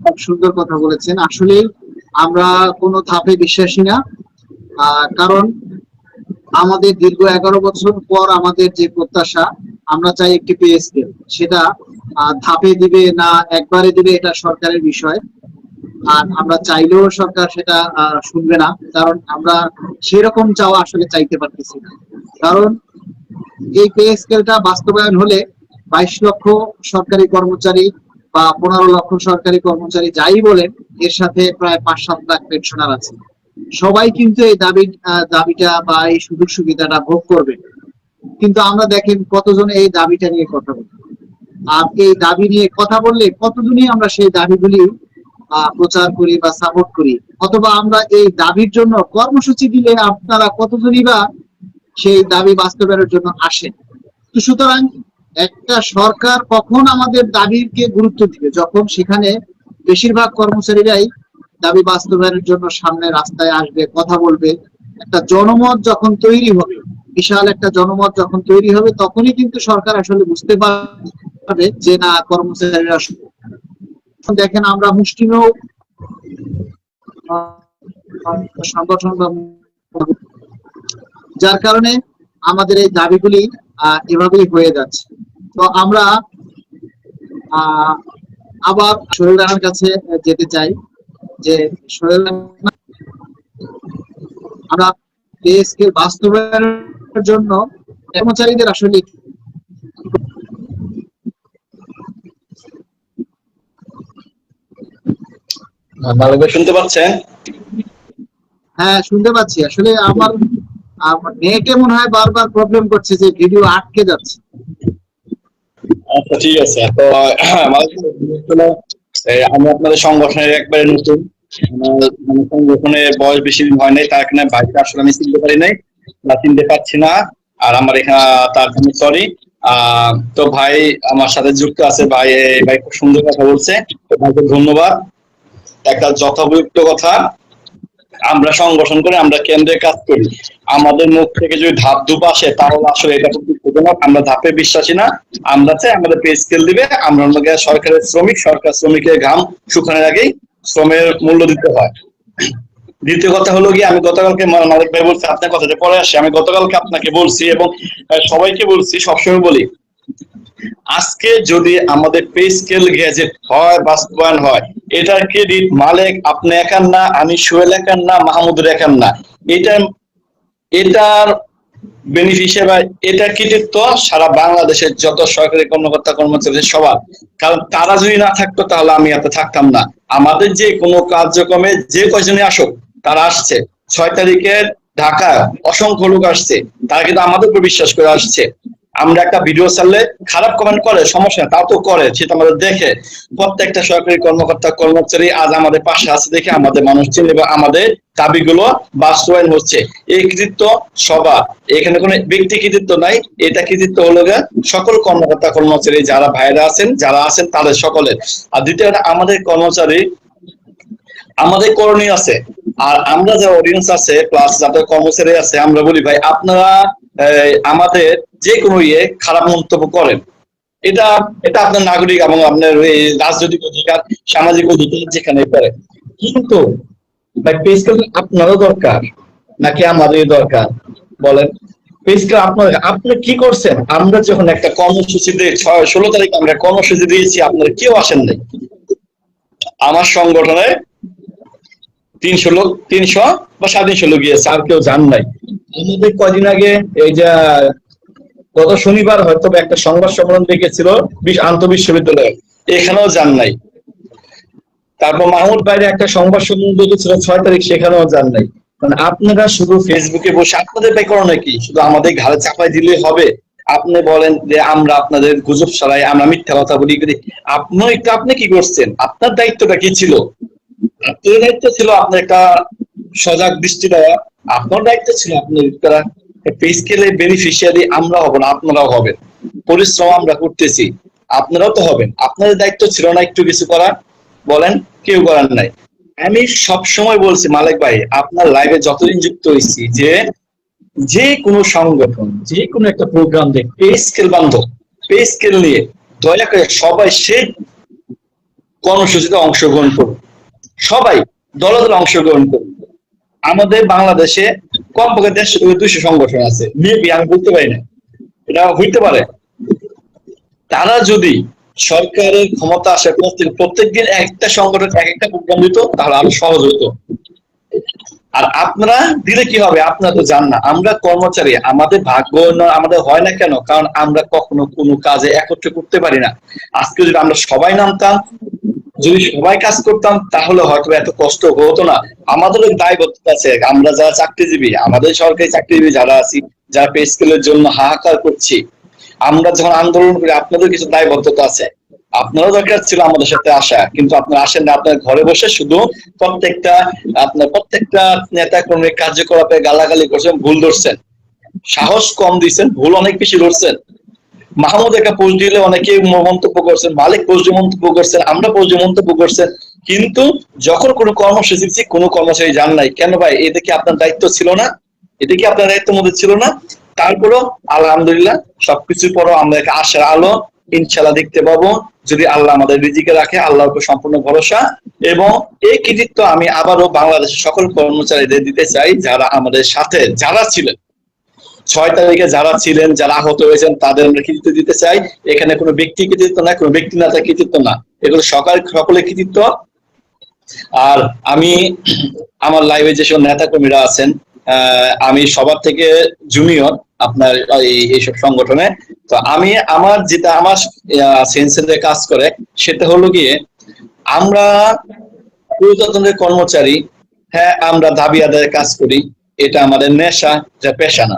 খুব সুন্দর কথা বলেছেন। আসলে আমরা কোনো ধাপে বিশ্বাসী না, কারণ আমাদের দীর্ঘ 11 বছর পর আমাদের যে প্রত্যাশা, আমরা চাই একটি পে স্কেল। সেটা ধাপে দিবে না একবারে দিবে এটা সরকারের বিষয়। আর আমরা চাইলেও সরকার সেটা শুনবে না, কারণ আমরা সেরকম চাওয়া আসলে চাইতে পারতেছি না। কারণ এই পে স্কেলটা বাস্তবায়ন হলে 22 লক্ষ সরকারি কর্মচারী বা 15 লক্ষ সরকারি কর্মচারী যাই বলেন, এর সাথে প্রায় 5-7 লাখ পেনশনার আছে, সবাই কিন্তু এই দাবিটা বা এই সুযোগ সুবিধাটা ভোগ করবে। কিন্তু আমরা দেখেন কতজন এই দাবিটা নিয়ে কথা বলি, আর এই দাবি নিয়ে কথা বললে কতজনই আমরা সেই দাবিগুলি প্রচার করি বা সাপোর্ট করি, অথবা আমরা এই দাবির জন্য কর্মসূচি দিলে আপনারা কতজনই বা সেই দাবি বাস্তবায়নের জন্য আসেন। তো সুতরাং একটা সরকার কখন আমাদের দাবিকে গুরুত্ব দিবে, যখন সেখানে বেশিরভাগ কর্মচারীরাই দাবি বাস্তবায়নের জন্য সামনে রাস্তায় আসবে, কথা বলবে। একটা জনমত যখন তৈরি হবে, বিশাল একটা জনমত যখন তৈরি হবে, তখনই কিন্তু সরকার আসলে বুঝতে পারবে যে না, কর্মচারীরা। দেখেন আমরা মুষ্টিমেয় সংগঠন, যার কারণে আমাদের এই দাবিগুলি এভাবেই হয়ে যাচ্ছে। তো আমরা আবার সোহেল রানার কাছে যেতে চাই যে সোহেল রানা, আমরা পে স্কেল বাস্তবায়নের জন্য কর্মচারীদের আসলে শুনতে পাচ্ছেন? হ্যাঁ, শুনতে পাচ্ছি। আসলে আমার নেটে মনে হয় বারবার প্রবলেম করছে, যে ভিডিও আটকে যাচ্ছে। আচ্ছা, ঠিক আছে। তো আমি আপনাদের সংগঠনের একবারে নতুন, সংগঠনের বয়স বেশি দিন হয় নাই, তার কারণে ভাইকে আসলে আমি চিনতে পারি নাই বা চিনতে পারছি না। আর আমার এখানে তার জন্য সরি। তো ভাই আমার সাথে যুক্ত আছে, ভাই ভাই খুব সুন্দর কথা বলছে, তো ভাইকে ধন্যবাদ। একটা যথোপযুক্ত কথা। আমরা সংগঠন করে, আমরা কেন্দ্রে কাজ করি, আমাদের মুখ থেকে যদি ধাপ ধুপ আসে তাহলে আসলে এটা খুব দুঃখজনক। আমরা ধাপে বিশ্বাসী না, আমরা চাই আমাদের পে স্কেল দিবে। আমরা সরকারের শ্রমিক, সরকার শ্রমিকের ঘাম শুকানোর আগেই শ্রমের মূল্য দিতে হয়। দ্বিতীয় কথা হলো গিয়ে, আমি গতকালকে মালিক ভাই বলছি, আপনার কথাটা পরে আসে, আমি গতকালকে আপনাকে বলছি এবং সবাইকে বলছি, সবসময় বলি, আজকে যদি আমাদের পে স্কেল গ্যাজেট হয়, বাস্তবায়ন হয়, এটার ক্রেডিট মালিক আপনি একার না, আমি সোহেল একার না, মাহমুদুর একার না। এটার বেনিফিশিয়ারি, এটা কৃতিত্ব সারা বাংলাদেশের যত সরকারি কর্মকর্তা কর্মচারী সবার। কারণ তারা যদি না থাকতো তাহলে আমি এত থাকতাম না। আমাদের যে কোনো কার্যক্রমে যে কয়জনই আসুক, তারা আসছে। 6 তারিখে ঢাকায় অসংখ্য লোক আসছে, তারা কিন্তু আমাদের উপর বিশ্বাস করে আসছে। আমরা একটা ভিডিও ছাড়লে খারাপ কমেন্ট করে, সমস্যা তাও তো করে, সেটা আমাদের দেখে প্রত্যেকটা সরকারি কর্মকর্তা কর্মচারী আজ আমাদের পাশে আছে দেখে আমাদের মানুষ চিনে এবং আমাদের দাবিগুলো বাস্তবায়ন হচ্ছে। এই কৃতিত্ব সবার, এখানে কোনো ব্যক্তি কৃতিত্ব নাই, এটা কৃতিত্ব হলো সকল কর্মকর্তা কর্মচারী যারা ভাইরা আছেন, যারা আছেন তাদের সকলের। আর দ্বিতীয়ত আমাদের কর্মচারী, আমাদের করণীয় আছে, আর আমরা যারা অডিয়েন্স আছে প্লাস যাদের কর্মচারী আছে, আমরা বলি ভাই আপনারা আমাদের যে কোনো খারাপ মন্তব্য করেন, এটা এটা আপনার নাগরিক এবং আপনার রাজনৈতিক অধিকার, সামাজিক অধিকার যেখানে করেন, কিন্তু আপনারও দরকার নাকি আমাদের দরকার বলেন? আপনি কি করছেন? আমরা যখন একটা কর্মসূচি দিয়ে 16 তারিখ আমরা কর্মসূচি দিয়েছি, আপনারা কেউ আসেন নাই। আমার সংগঠনে 300 লোক, 300 বা 350 লোক গিয়েছে, আর কেউ যান নাই। আমাদের কদিন আগে এই যে গত শনিবার হয়তো একটা সংবাদ সম্মেলন দেখেছিল আন্তঃবিশ্ববিদ্যালয়ে, এখানেও যান নাই। তারপর মাহমুদ বাইরে একটা সংবাদ সম্মেলন দেখেছিল 6 তারিখ, সেখানেও যান নাই। মানে আপনারা শুধু ফেসবুকে বসে আপনাদের ব্যাকরণে কি শুধু আমাদের ঘাড়ে চাপাই দিলে হবে? আপনি বলেন যে আমরা আপনাদের গুজব ছড়াই, আমরা মিথ্যা কথা বলি, আপনি কি করছেন? আপনার দায়িত্বটা কি ছিল? আপনার দায়িত্ব ছিল আপনার একটা সজাগ দৃষ্টি দেওয়া, আপনার দায়িত্ব ছিল আপনার পে স্কেলের বেনিফিশিয়ারি আমরা হব না, আপনারাও হবেন। পরিশ্রম আমরা করতেছি, আপনারাও তো হবেন। আপনাদের দায়িত্ব ছিল না একটু কিছু করা? বলেন, কেউ করার নাই। আমি সব সময় বলছি মালিক ভাই, আপনার লাইভে যতদিন যুক্ত হয়েছি, যে কোনো সংগঠন, যে কোনো একটা প্রোগ্রাম দেখে পে স্কেল বান্ধব, পে স্কেল নিয়ে দয়া করে সবাই কর্মসূচিতে অংশগ্রহণ করুন, সবাই দলে দলে অংশগ্রহণ করুন। আমাদের বাংলাদেশে কমপক্ষে 150 থেকে 200 সংগঠন আছে, মেবি আমি বলতে পারি না, এটা হইতে পারে। তারা যদি সরকারের ক্ষমতা আসে প্রত্যেকদিন একটা সংগঠন এক একটা প্রোগ্রাম দিত, তাহলে আরো সহজ হতো। আর আপনারা দিলে কি হবে, আপনারা তো জান না। আমরা কর্মচারী, আমাদের ভাগ্য আমাদের হয় না কেন, কারণ আমরা কখনো কোনো কাজে একত্রে করতে পারি না। আজকে যদি আমরা সবাই নামতাম, যদি সবাই কাজ করতাম, তাহলে হয়তো এত কষ্ট হতো না। আমাদের দায়বদ্ধতা আছে, আমরা যারা চাকরিজীবী, আমাদের সরকারি চাকরিজীবী যারা আছি, যারা পে স্কেলের জন্য হাহাকার করছি, আমরা যখন আন্দোলন করি, আপনাদের কিছু দায়বদ্ধতা আছে। আপনারও দরকার ছিল আমাদের সাথে আসা, কিন্তু আপনারা আসেন না। আপনার ঘরে বসে শুধু প্রত্যেকটা নেতা কর্মীর কার্যকলাপে গালাগালি করছেন, ভুল ধরছেন, সাহস কম দিচ্ছেন, ভুল অনেক বেশি ধরছেন। মাহমুদ একটা পোস্ট দিলে অনেকে মন্তব্য করছেন, মালিক পোস্ট মন্তব্য করছেন, আমরা পোস্ট মন্তব্য করছেন, কিন্তু যখন কোনো কর্মসূচি কোনো কর্মচারী যান নাই কেন ভাই? এটা কি আপনার দায়িত্ব ছিল না? এটা কি আপনার দায়িত্বের মধ্যে ছিল না? তারপরও আলহামদুলিল্লাহ, সবকিছুর পরও আমরা একটা আশার আলো ইনশাল্লাহ দেখতে পাবো, যদি আল্লাহ আমাদের রিজিকে রাখে। আল্লাহর উপর সম্পূর্ণ ভরসা। এবং এই কৃতিত্ব আমি আবারও বাংলাদেশের সকল কর্মচারীদের দিতে চাই, যারা আমাদের সাথে যারা ছিলেন 6 তারিখে, যারা ছিলেন, যারা আহত হয়েছেন, তাদের আমরা কৃতিত্ব দিতে চাই। এখানে কোনো ব্যক্তি কৃতিত্ব না, কোনো ব্যক্তি না তার কৃতিত্ব না, এগুলো সকলের কৃতিত্ব। আর আমি আমার লাইভে যেসব নেতা কর্মীরা আছেন, আমি সবার থেকে জুনিয়র আপনার এইসব সংগঠনে। তো আমি আমার যেটা আমার সেন্সে কাজ করে, সেটা হলো গিয়ে আমরা প্রজাতন্ত্রের কর্মচারী। হ্যাঁ, আমরা দাবি আদায়ের কাজ করি, এটা আমাদের নেশা, যা পেশা না।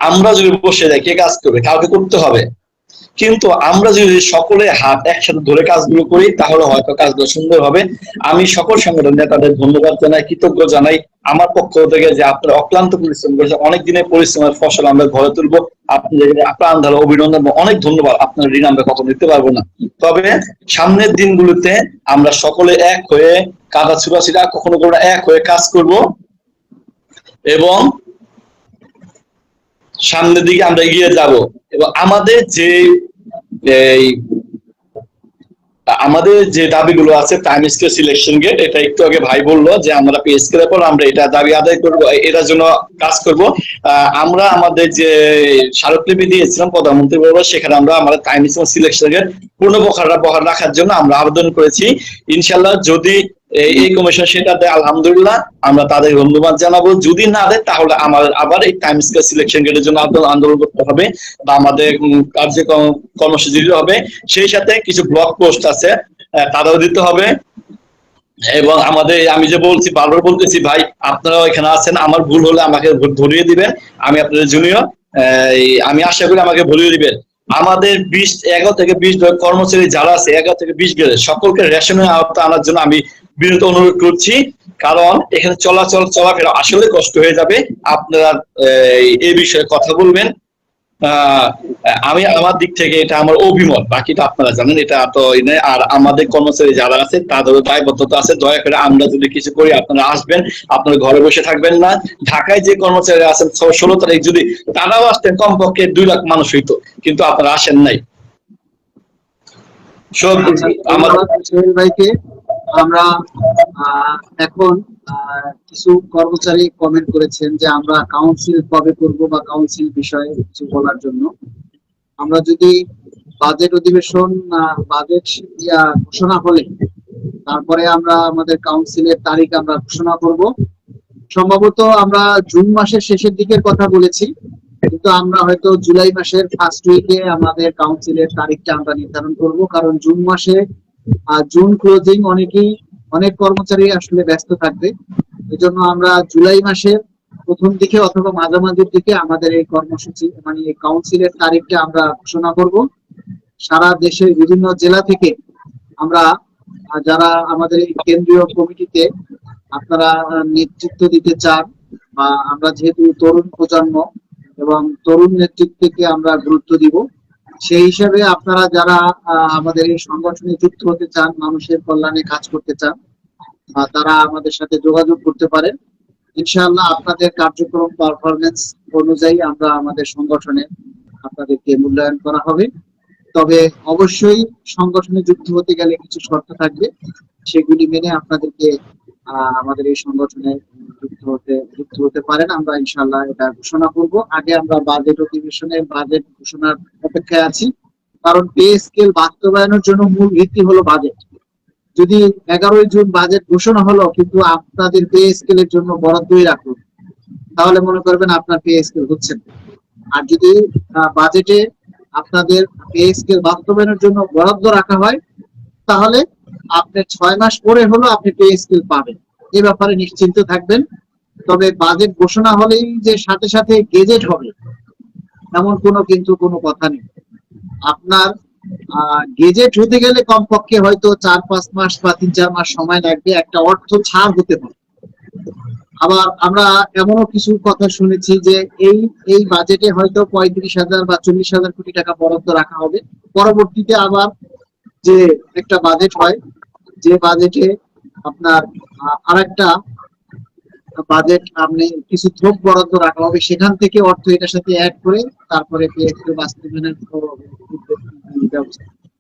আমরা যদি বসে যাই, কে কাজ করবে? কাউকে করতে হবে। কিন্তু আমরা যদি সকলে হাত একসাথে ধরে কাজগুলো করি, তাহলে হয়তো কাজগুলো সুন্দর হবে। আমি সকল সংগঠন নেতাদের ধন্যবাদ জানাই, কৃতজ্ঞ জানাই আমার পক্ষ থেকে, যে আপনারা অক্লান্ত পরিশ্রম করেছেন। অনেক দিনের পরিশ্রমের ফসল আমরা ঘরে তুলবো। আপনাদের প্রাণ ঢালা অভিনন্দন, অনেক ধন্যবাদ। আপনার ঋণ আমরা কখনো দিতে পারবো না। তবে সামনের দিনগুলোতে আমরা সকলে এক হয়ে, কাদা ছুড়াছিটা কখনো কোনো এক হয়ে কাজ করব, এবং সামনের দিকে আমরা এগিয়ে যাব। এবং আমাদের যে দাবিগুলো আছে, টাইম স্কেল সিলেকশন গেট, এটা একটু আগে ভাই বললো যে আমরা পে স্কেলের পর আমরা এটা দাবি আদায় করবো, এটার জন্য কাজ করব। আমরা আমাদের যে স্মারকলিপি দিয়েছিলাম প্রধানমন্ত্রী বলবো, সেখানে আমরা আমাদের টাইম স্কেল সিলেকশন গেট বহাল রাখার জন্য আমরা আবেদন করেছি। ইনশাল্লাহ যদি এই কমিশন সেটা দেয়, আলহামদুলিল্লাহ, আমরা তাদের ধন্যবাদ জানাবো। যদি না দেয়, তাহলে আমাদের আবার এই টাইম স্কেল সিলেকশন গেটের জন্য আন্দোলন করতে হবে, বা আমাদের কার্যক্রম কর্মসূচি দিতে হবে। সেই সাথে কিছু ব্লগ পোস্ট আছে, তারাও দিতে হবে। এবং আমি যে বলছি, বারবার বলতেছি, ভাই আপনারাও এখানে আছেন, আমার ভুল হলে আমাকে ধরিয়ে দিবেন। আমি আপনাদের জুনিয়র, আমি আশা করি আমাকে ভরিয়ে দিবেন। আমাদের 11 থেকে 20 কর্মচারী যারা আছে, 11 থেকে 20 গ্রেডের সকলকে রেশনের আওতা আনার জন্য আমি বিনীত অনুরোধ করছি। কারণ এখানে চলাফেরা আসলে কষ্ট হয়ে যাবে। আপনারা এই বিষয়ে কথা বলবেন। আমি আমার দিক থেকে এটা আমার অভিমত, বাকিটা আপনারা জানেন, এটা তো নয়। আর আমাদের কর্মচারী যারা আছে, তাদেরও দায়বদ্ধতা আছে। দয়া করে আমরা যদি কিছু করি, আপনারা আসবেন, আপনারা ঘরে বসে থাকবেন না। ঢাকায় যে কর্মচারী আছেন, 16 তারিখ যদি তারাও আসতেন, কমপক্ষে 2 লাখ মানুষ হইতো, কিন্তু আপনারা আসেন নাই। ভাইকে আমরা এখন কিছু কর্মচারী কমেন্ট করেছেন যে আমরা কাউন্সিল কবে করব, বা কাউন্সিল বিষয়ে কিছু বলার জন্য। আমরা যদি বাজেট অধিবেশন, বাজেট ঘোষণা হলে তারপরে আমরা আমাদের কাউন্সিলের তারিখ আমরা ঘোষণা করব। সম্ভবত আমরা জুন মাসের শেষের দিকের কথা বলেছি, কিন্তু আমরা হয়তো জুলাই মাসের ফার্স্ট উইকে আমাদের কাউন্সিলের তারিখটা আমরা নির্ধারণ করব। কারণ জুন মাসে জুন ক্লোজিং, অনেক কর্মচারী আসলে ব্যস্ত থাকবে। এই জন্য আমরা জুলাই মাসের প্রথম দিকে অথবা মাঝামাঝির দিকে আমাদের এই কর্মসূচি, মানে এই কাউন্সিলের তারিখটা আমরা ঘোষণা করব। সারা দেশের বিভিন্ন জেলা থেকে আমরা, যারা আমাদের এই কেন্দ্রীয় কমিটিতে আপনারা নেতৃত্ব দিতে চান, বা আমরা যেহেতু তরুণ প্রজন্ম এবং তরুণ নেতৃত্বকে আমরা গুরুত্ব দিব, সেই হিসাবে আপনারা যারা আমাদের এই সংগঠনে যুক্ত হতে চান, মানুষের কল্যাণে কাজ করতে চান, তারা আমাদের সাথে যোগাযোগ করতে পারেন। ইনশাআল্লাহ আপনাদের কার্যক্রম পারফরমেন্স অনুযায়ী আমরা আমাদের সংগঠনে আপনাদেরকে মূল্যায়ন করা হবে। তবে অবশ্যই সংগঠনে যুক্ত হতে গেলে কিছু শর্ত থাকবে, সেগুলি মেনে আপনাদেরকে আমাদের এই সংগঠনে যুক্ত হতে পারেন। আমরা ইনশাআল্লাহ এটা ঘোষণা করব। আগে আমরা বাজেট অধিবেশনের বাজেট ঘোষণার অপেক্ষায় আছি, কারণ পে স্কেল বাস্তবায়নের জন্য মূল ভিত্তি হলো বাজেট। যদি 11ই জুন বাজেট ঘোষণা হলো কিন্তু আপনাদের পে স্কেলের জন্য বরাদ্দই রাখলো, তাহলে মনে করবেন আপনার পে স্কেল হচ্ছে না। আর যদি বাজেটে আপনাদের পে স্কেল বাস্তবায়নের জন্য বরাদ্দ রাখা হয়, তাহলে আপনি 6 মাস পরে হলো আপনি পে স্কেল পাবেন। এ ব্যাপারে নিশ্চিন্ত থাকবেন। তবে বাজেট ঘোষণা হলেই যে সাথে সাথে গেজেট হবে এমন কোনো কথা নেই। আপনার গেজেট হতে গেলে কমপক্ষে হয়তো 4-5 মাস বা 3-4 মাস সময় লাগবে, একটা অর্থ ছাড় হতে পারে। আবার আমরা এমনও কিছু কথা শুনেছি যে এই এই বাজেটে হয়তো 35,000 বা 40,000 কোটি টাকা বরাদ্দ রাখা হবে। পরবর্তীতে আবার যে একটা বাজেট হয়, যে বাজেটে আপনার আরেকটা বাজেট আপনি কিছু থোক বরাদ্দ রাখা হবে, সেখান থেকে অর্থ এটার সাথে অ্যাড করে তারপরে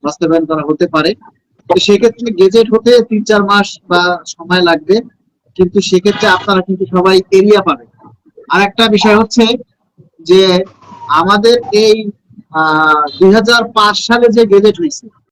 বাস্তবায়ন করা হতে পারে। তো সেক্ষেত্রে গেজেট হতে 3-4 মাস বা সময় লাগবে, কিন্তু সেক্ষেত্রে আপনারা কিন্তু সবাই এরিয়া পাবেন। আর একটা বিষয় হচ্ছে যে আমাদের এই 2005 সালে যে গেজেট হয়েছে